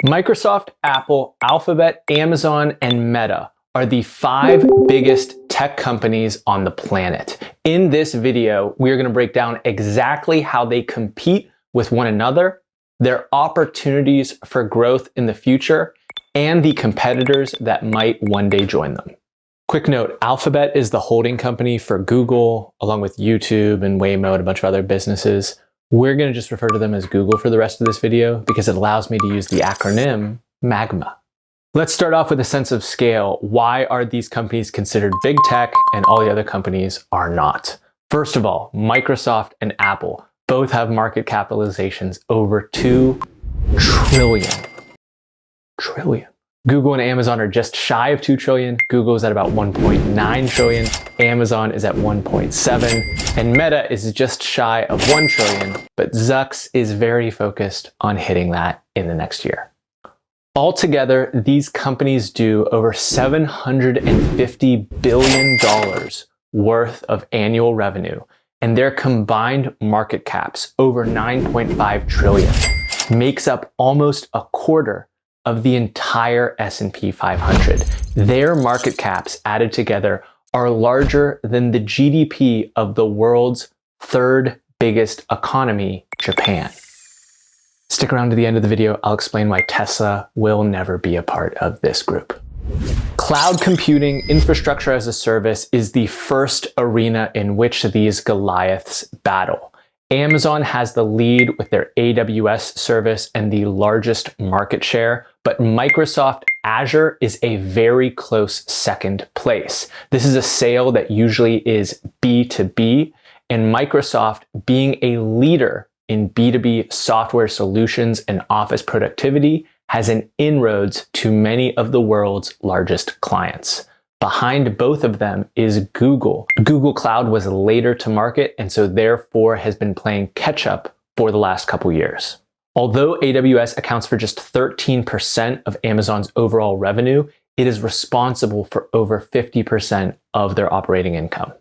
Microsoft, Apple, Alphabet, Amazon, and Meta are the 5 biggest tech companies on the planet. In this video, we are going to break down exactly how they compete with one another, their opportunities for growth in the future, and the competitors that might one day join them. Quick note, Alphabet is the holding company for Google, along with YouTube and Waymo and a bunch of other businesses. We're going to just refer to them as Google for the rest of this video because it allows me to use the acronym MAGMA. Let's start off with a sense of scale. Why are these companies considered big tech and all the other companies are not? First of all, Microsoft and Apple both have market capitalizations over 2 trillion. Google and Amazon are just shy of 2 trillion. Google is at about 1.9 trillion. Amazon is at 1.7, and Meta is just shy of 1 trillion, but Zucks is very focused on hitting that in the next year. Altogether, these companies do over $750 billion worth of annual revenue, and their combined market caps, over 9.5 trillion, makes up almost a quarter of the entire S&P 500. Their market caps added together are larger than the GDP of the world's 3rd biggest economy, Japan. Stick around to the end of the video. I'll explain why Tesla will never be a part of this group. Cloud computing, infrastructure as a service, is the first arena in which these Goliaths battle. Amazon has the lead with their AWS service and the largest market share, but Microsoft Azure is a very close second place. This is a sale that usually is B2B, and Microsoft, being a leader in B2B software solutions and office productivity, has an inroads to many of the world's largest clients. Behind both of them is Google. Google Cloud was later to market and so therefore has been playing catch up for the last couple years. Although AWS accounts for just 13% of Amazon's overall revenue, it is responsible for over 50% of their operating income.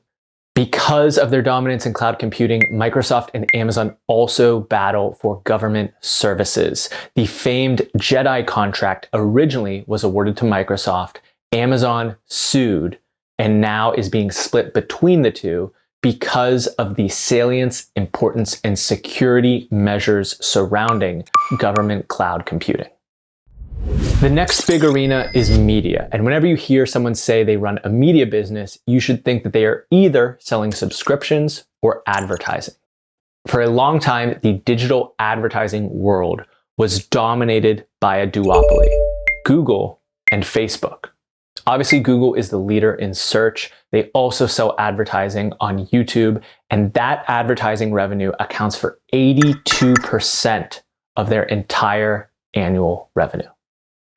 Because of their dominance in cloud computing, Microsoft and Amazon also battle for government services. The famed JEDI contract originally was awarded to Microsoft. Amazon sued and now is being split between the two because of the salience, importance, and security measures surrounding government cloud computing. The next big arena is media. And whenever you hear someone say they run a media business, you should think that they are either selling subscriptions or advertising. For a long time, the digital advertising world was dominated by a duopoly, Google and Facebook. Obviously, Google is the leader in search. They also sell advertising on YouTube, and that advertising revenue accounts for 82% of their entire annual revenue.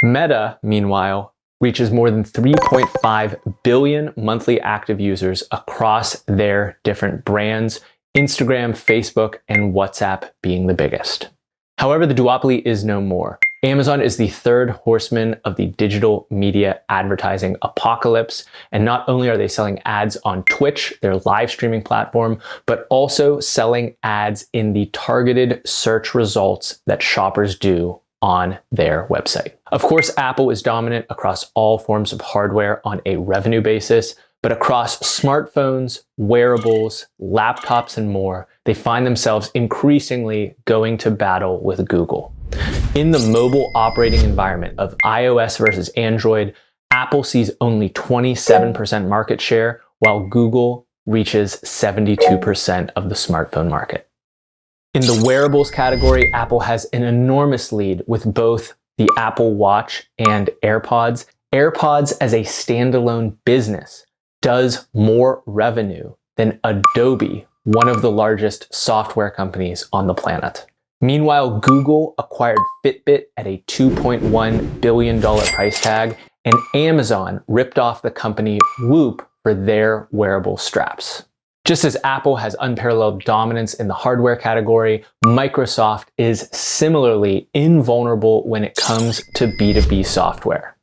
Meta, meanwhile, reaches more than 3.5 billion monthly active users across their different brands, Instagram, Facebook, and WhatsApp being the biggest. However, the duopoly is no more. Amazon is the 3rd horseman of the digital media advertising apocalypse. And not only are they selling ads on Twitch, their live streaming platform, but also selling ads in the targeted search results that shoppers do on their website. Of course, Apple is dominant across all forms of hardware on a revenue basis, but across smartphones, wearables, laptops, and more, they find themselves increasingly going to battle with Google. In the mobile operating environment of iOS versus Android, Apple sees only 27% market share, while Google reaches 72% of the smartphone market. In the wearables category, Apple has an enormous lead with both the Apple Watch and AirPods. AirPods as a standalone business does more revenue than Adobe, one of the largest software companies on the planet. Meanwhile, Google acquired Fitbit at a $2.1 billion price tag, and Amazon ripped off the company Whoop for their wearable straps. Just as Apple has unparalleled dominance in the hardware category, Microsoft is similarly invulnerable when it comes to B2B software.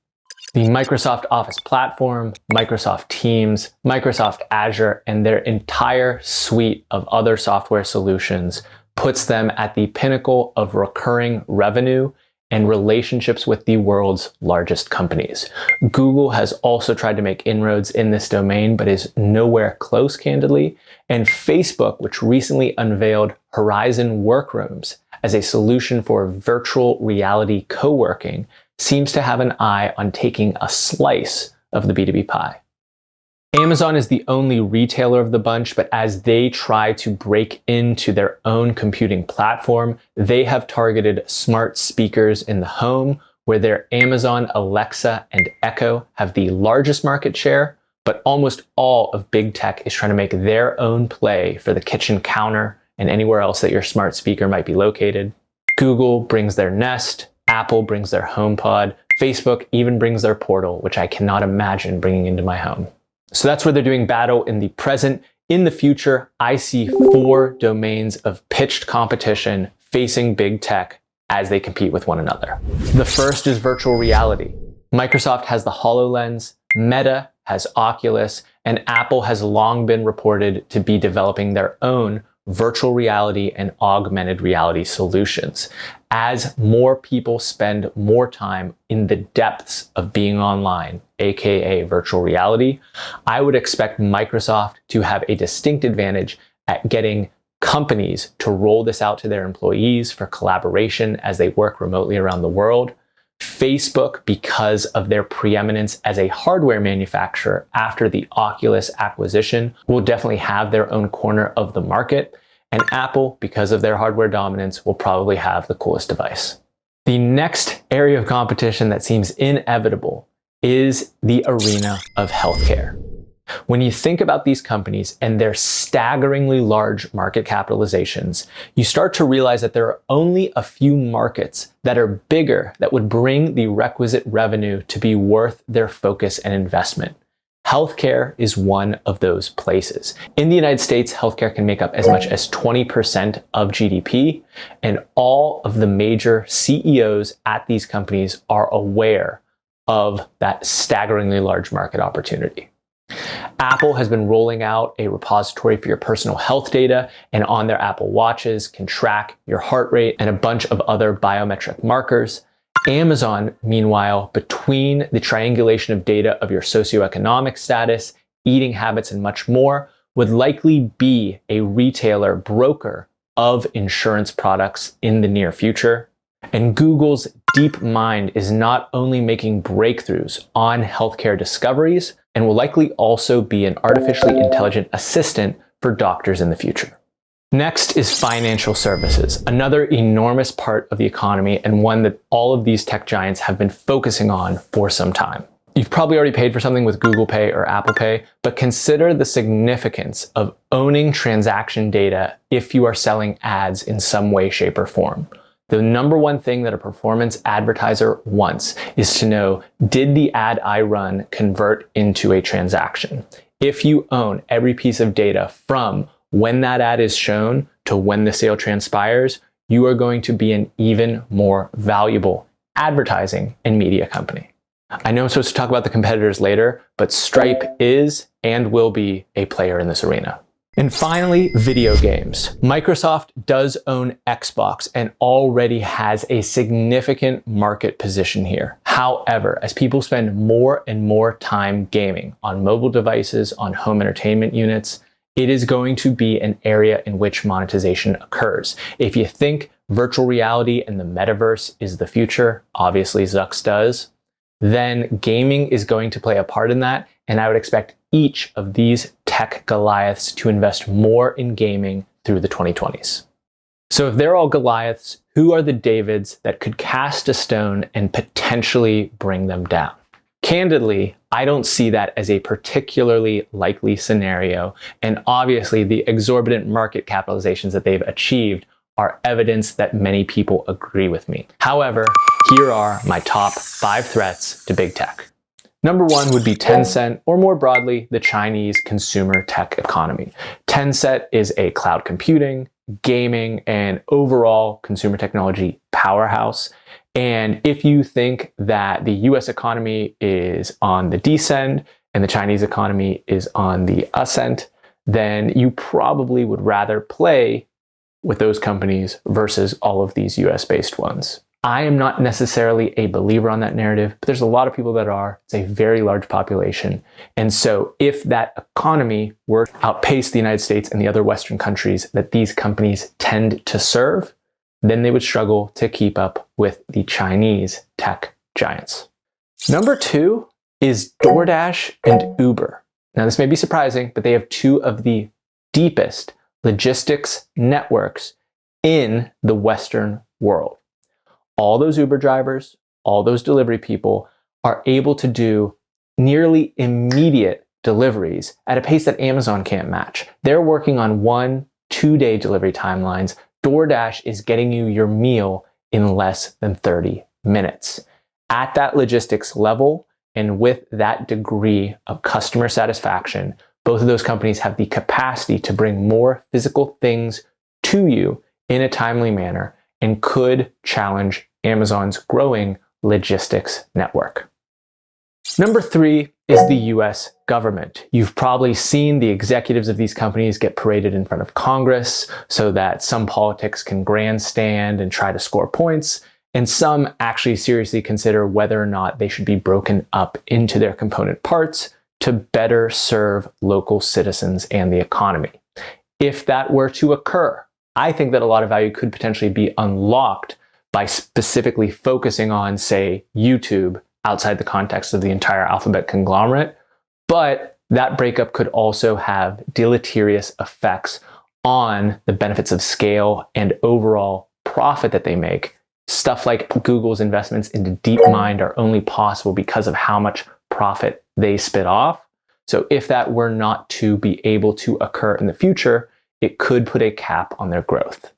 The Microsoft Office platform, Microsoft Teams, Microsoft Azure, and their entire suite of other software solutions puts them at the pinnacle of recurring revenue and relationships with the world's largest companies. Google has also tried to make inroads in this domain, but is nowhere close, candidly. And Facebook, which recently unveiled Horizon Workrooms as a solution for virtual reality co-working, seems to have an eye on taking a slice of the B2B pie. Amazon is the only retailer of the bunch, but as they try to break into their own computing platform, they have targeted smart speakers in the home, where their Amazon Alexa and Echo have the largest market share, but almost all of big tech is trying to make their own play for the kitchen counter and anywhere else that your smart speaker might be located. Google brings their Nest, Apple brings their HomePod, Facebook even brings their Portal, which I cannot imagine bringing into my home. So that's where they're doing battle in the present. In the future, I see 4 domains of pitched competition facing big tech as they compete with one another. The first is virtual reality. Microsoft has the HoloLens, Meta has Oculus, and Apple has long been reported to be developing their own virtual reality and augmented reality solutions. As more people spend more time in the depths of being online, aka virtual reality, I would expect Microsoft to have a distinct advantage at getting companies to roll this out to their employees for collaboration as they work remotely around the world. Facebook, because of their preeminence as a hardware manufacturer after the Oculus acquisition, will definitely have their own corner of the market. And Apple, because of their hardware dominance, will probably have the coolest device. The next area of competition that seems inevitable is the arena of healthcare. When you think about these companies and their staggeringly large market capitalizations, you start to realize that there are only a few markets that are bigger that would bring the requisite revenue to be worth their focus and investment. Healthcare is one of those places. In the United States, healthcare can make up as much as 20% of GDP, and all of the major CEOs at these companies are aware of that staggeringly large market opportunity. Apple has been rolling out a repository for your personal health data, and on their Apple Watches can track your heart rate and a bunch of other biometric markers. Amazon, meanwhile, between the triangulation of data of your socioeconomic status, eating habits, and much more, would likely be a retailer broker of insurance products in the near future. And Google's DeepMind is not only making breakthroughs on healthcare discoveries, and will likely also be an artificially intelligent assistant for doctors in the future. Next is financial services, another enormous part of the economy and one that all of these tech giants have been focusing on for some time. You've probably already paid for something with Google Pay or Apple Pay, but consider the significance of owning transaction data if you are selling ads in some way, shape, or form. The number one thing that a performance advertiser wants is to know, did the ad I run convert into a transaction? If you own every piece of data from when that ad is shown to when the sale transpires, you are going to be an even more valuable advertising and media company. I know I'm supposed to talk about the competitors later, but Stripe is and will be a player in this arena. And finally, video games. Microsoft does own Xbox and already has a significant market position here. However, as people spend more and more time gaming on mobile devices, on home entertainment units, it is going to be an area in which monetization occurs. If you think virtual reality and the metaverse is the future, obviously Zucks does, then gaming is going to play a part in that, and I would expect each of these tech Goliaths to invest more in gaming through the 2020s. So if they're all Goliaths, who are the Davids that could cast a stone and potentially bring them down? Candidly, I don't see that as a particularly likely scenario, and obviously the exorbitant market capitalizations that they've achieved are evidence that many people agree with me. However, here are my top 5 threats to big tech. Number 1 would be Tencent, or more broadly, the Chinese consumer tech economy. Tencent is a cloud computing, gaming, and overall consumer technology powerhouse. And if you think that the US economy is on the descent and the Chinese economy is on the ascent, then you probably would rather play with those companies versus all of these US-based ones. I am not necessarily a believer on that narrative, but there's a lot of people that are. It's a very large population. And so if that economy were to outpace the United States and the other Western countries that these companies tend to serve, then they would struggle to keep up with the Chinese tech giants. Number 2 is DoorDash and Uber. Now, this may be surprising, but they have 2 of the deepest logistics networks in the Western world. All those Uber drivers, all those delivery people are able to do nearly immediate deliveries at a pace that Amazon can't match. They're working on 1-2 day delivery timelines. DoorDash is getting you your meal in less than 30 minutes. At that logistics level and with that degree of customer satisfaction, both of those companies have the capacity to bring more physical things to you in a timely manner and could challenge Amazon's growing logistics network. Number 3 is the US government. You've probably seen the executives of these companies get paraded in front of Congress so that some politics can grandstand and try to score points, and some actually seriously consider whether or not they should be broken up into their component parts to better serve local citizens and the economy. If that were to occur, I think that a lot of value could potentially be unlocked by specifically focusing on, say, YouTube outside the context of the entire Alphabet conglomerate. But that breakup could also have deleterious effects on the benefits of scale and overall profit that they make. Stuff like Google's investments into DeepMind are only possible because of how much profit they spit off. So if that were not to be able to occur in the future, it could put a cap on their growth.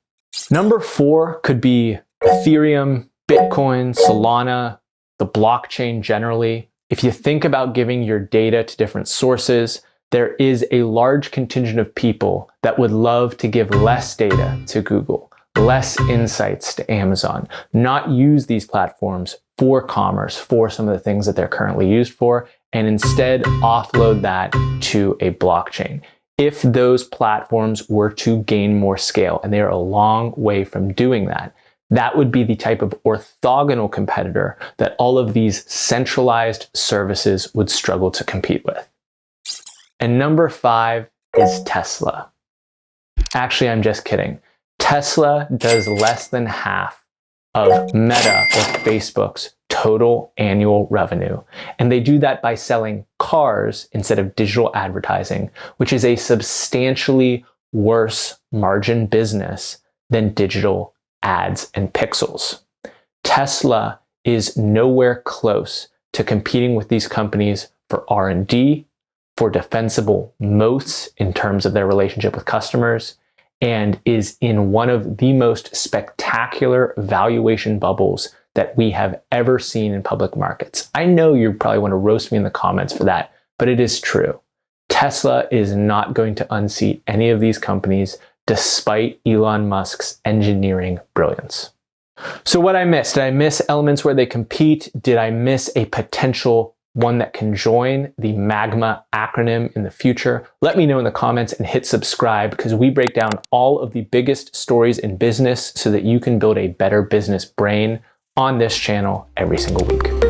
Number 4 could be Ethereum, Bitcoin, Solana, the blockchain generally. If you think about giving your data to different sources, there is a large contingent of people that would love to give less data to Google, less insights to Amazon, not use these platforms for commerce, for some of the things that they're currently used for, and instead offload that to a blockchain. If those platforms were to gain more scale, and they are a long way from doing that, that would be the type of orthogonal competitor that all of these centralized services would struggle to compete with. And number 5 is Tesla. Actually, I'm just kidding. Tesla does less than half of Meta or Facebook's total annual revenue. And they do that by selling cars instead of digital advertising, which is a substantially worse margin business than digital ads and pixels. Tesla is nowhere close to competing with these companies for R&D, for defensible moats in terms of their relationship with customers, and is in one of the most spectacular valuation bubbles that we have ever seen in public markets. I know you probably want to roast me in the comments for that, but it is true. Tesla is not going to unseat any of these companies despite Elon Musk's engineering brilliance. So what I missed? Did I miss elements where they compete? Did I miss a potential one that can join the MAGMA acronym in the future? Let me know in the comments and hit subscribe, because we break down all of the biggest stories in business so that you can build a better business brain on this channel every single week.